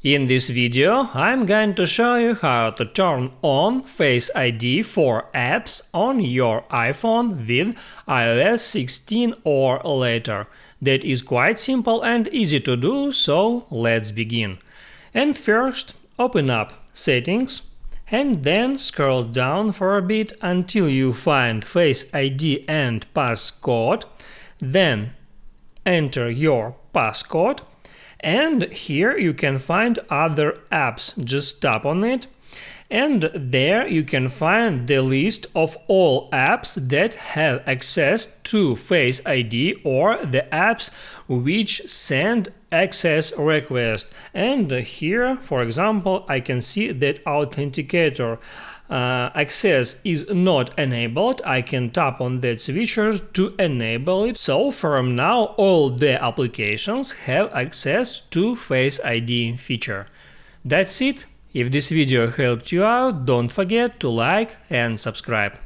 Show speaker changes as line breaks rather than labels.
In this video, I'm going to show you how to turn on Face ID for apps on your iPhone with iOS 16 or later. That is quite simple and easy to do, so let's begin. And first, open up Settings and then scroll down for a bit until you find Face ID and passcode. Then enter your passcode. And here you can find other apps. Just tap on it, and there you can find the list of all apps that have access to Face ID or the apps which send access request. And here, for example, I can see that Authenticator access is not enabled. I can tap on that switcher to enable it. So from now all the applications have access to Face ID feature. That's it. If this video helped you out, don't forget to like and subscribe.